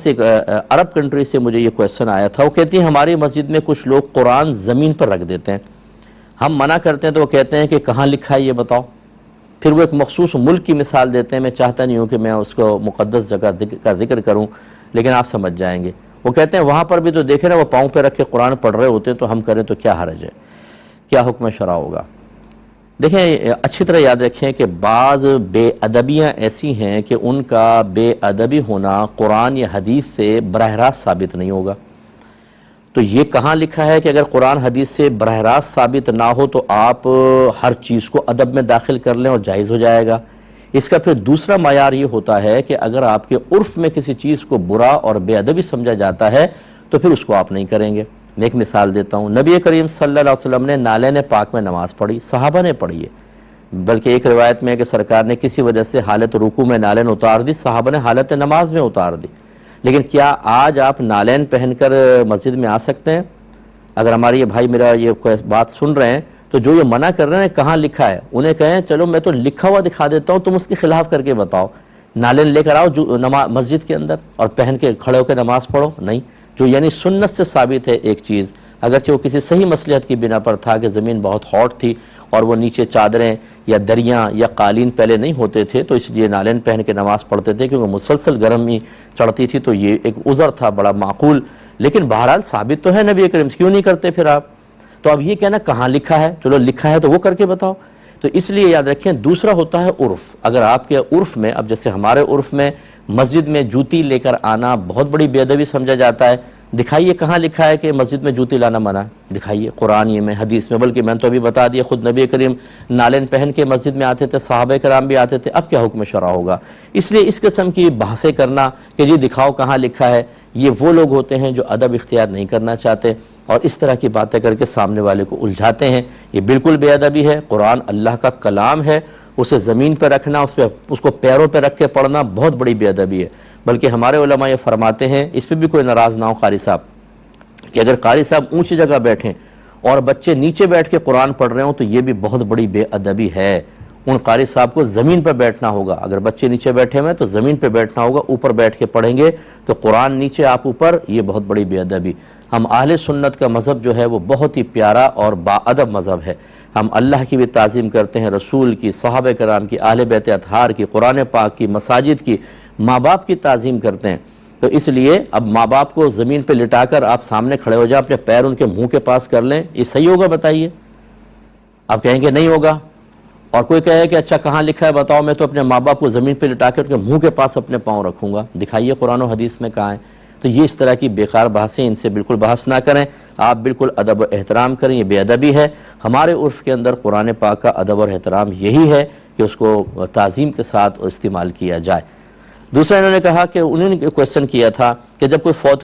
سے عرب کنٹری سے مجھے یہ کویسچن آیا تھا. وہ کہتی ہیں ہماری مسجد میں کچھ لوگ قرآن زمین پر رکھ دیتے ہیں, ہم منع کرتے ہیں تو وہ کہتے ہیں کہ کہاں لکھا ہے یہ بتاؤ. پھر وہ ایک مخصوص ملک کی مثال دیتے ہیں, میں چاہتا نہیں ہوں کہ میں اس کو مقدس جگہ کا ذکر کروں, لیکن آپ سمجھ جائیں گے. وہ کہتے ہیں وہاں پر بھی تو دیکھیں نا, وہ پاؤں پہ رکھ کے قرآن پڑھ رہے ہوتے ہیں, تو ہم کریں تو کیا حرج ہے, کیا حکم شرع ہوگا. دیکھیں اچھی طرح یاد رکھیں کہ بعض بے ادبیاں ایسی ہیں کہ ان کا بے ادبی ہونا قرآن یا حدیث سے براہ راست ثابت نہیں ہوگا. تو یہ کہاں لکھا ہے کہ اگر قرآن حدیث سے براہ راست ثابت نہ ہو تو آپ ہر چیز کو ادب میں داخل کر لیں اور جائز ہو جائے گا. اس کا پھر دوسرا معیار یہ ہوتا ہے کہ اگر آپ کے عرف میں کسی چیز کو برا اور بے ادبی سمجھا جاتا ہے تو پھر اس کو آپ نہیں کریں گے. میں ایک مثال دیتا ہوں, نبی کریم صلی اللہ علیہ وسلم نے نالین پاک میں نماز پڑھی, صحابہ نے پڑھی ہے, بلکہ ایک روایت میں ہے کہ سرکار نے کسی وجہ سے حالت رکوع میں نالین اتار دی, صحابہ نے حالت نماز میں اتار دی. لیکن کیا آج آپ نالین پہن کر مسجد میں آ سکتے ہیں؟ اگر ہمارے یہ بھائی میرا یہ بات سن رہے ہیں تو جو یہ منع کر رہے ہیں کہاں لکھا ہے, انہیں کہیں چلو میں تو لکھا ہوا دکھا دیتا ہوں, تم اس کے خلاف کر کے بتاؤ. نالین لے کر آؤ مسجد کے اندر اور پہن کے کھڑے ہو کے نماز پڑھو. نہیں, جو یعنی سنت سے ثابت ہے ایک چیز, اگرچہ وہ کسی صحیح مصلحت کی بنا پر تھا کہ زمین بہت ہاٹ تھی اور وہ نیچے چادریں یا دریاں یا قالین پہلے نہیں ہوتے تھے, تو اس لیے نالین پہن کے نماز پڑھتے تھے کیونکہ مسلسل گرمی چڑھتی تھی, تو یہ ایک عذر تھا بڑا معقول. لیکن بہرحال ثابت تو ہے نبی کریم, کیوں نہیں کرتے پھر آپ؟ تو اب یہ کہنا کہاں لکھا ہے, چلو لکھا ہے تو وہ کر کے بتاؤ. تو اس لیے یاد رکھیں دوسرا ہوتا ہے عرف. اگر آپ کے عرف میں, اب جیسے ہمارے عرف میں مسجد میں جوتی لے کر آنا بہت بڑی بے ادبی سمجھا جاتا ہے, دکھائیے کہاں لکھا ہے کہ مسجد میں جوتی لانا منع ہے, دکھائیے قرآن یہ میں حدیث میں. بلکہ میں نے تو ابھی بتا دیا, خود نبی کریم نالین پہن کے مسجد میں آتے تھے, صحابہ کرام بھی آتے تھے, اب کیا حکم شرع ہوگا. اس لیے اس قسم کی بحثیں کرنا کہ جی دکھاؤ کہاں لکھا ہے, یہ وہ لوگ ہوتے ہیں جو ادب اختیار نہیں کرنا چاہتے اور اس طرح کی باتیں کر کے سامنے والے کو الجھاتے ہیں. یہ بالکل بے ادبی ہے. قرآن اللہ کا کلام ہے, اسے زمین پہ رکھنا, اس کو پیروں پہ رکھ کے پڑھنا بہت بڑی بے ادبی ہے. بلکہ ہمارے علماء یہ فرماتے ہیں, اس پہ بھی کوئی ناراض نہ ہو قاری صاحب, کہ اگر قاری صاحب اونچی جگہ بیٹھیں اور بچے نیچے بیٹھ کے قرآن پڑھ رہے ہوں تو یہ بھی بہت بڑی بے ادبی ہے. ان قاری صاحب کو زمین پر بیٹھنا ہوگا. اگر بچے نیچے بیٹھے ہوئے تو زمین پہ بیٹھنا ہوگا, اوپر بیٹھ کے پڑھیں گے تو قرآن نیچے آپ اوپر, یہ بہت بڑی بے ادبی. ہم اہل سنت کا مذہب جو ہے وہ بہت ہی پیارا اور با ادب مذہب ہے. ہم اللہ کی بھی تعظیم کرتے ہیں, رسول کی, صحابہ کرام کی, اہل بیت اطہار کی, قرآن پاک کی, مساجد کی, ماں باپ کی تعظیم کرتے ہیں. تو اس لیے اب ماں باپ کو زمین پہ لٹا کر آپ سامنے کھڑے ہو جائیں, اپنے پیر ان کے منہ کے پاس کر لیں, یہ صحیح ہوگا بتائیے؟ آپ کہیں گے نہیں ہوگا. اور کوئی کہے کہ اچھا کہاں لکھا ہے بتاؤ, میں تو اپنے ماں باپ کو زمین پہ لٹا کے ان کے منہ کے پاس اپنے پاؤں رکھوں گا, دکھائیے قرآن و حدیث میں کہاں ہے. تو یہ اس طرح کی بیکار بحثیں, ان سے بالکل بحث نہ کریں. آپ بالکل ادب و احترام کریں, یہ بے ادبی ہے. ہمارے عرف کے اندر قرآن پاک کا ادب اور احترام یہی ہے کہ اس کو تعظیم کے ساتھ استعمال کیا جائے. دوسرا انہوں نے کہا کہ انہوں نے کویسچن کیا تھا کہ جب کوئی فوت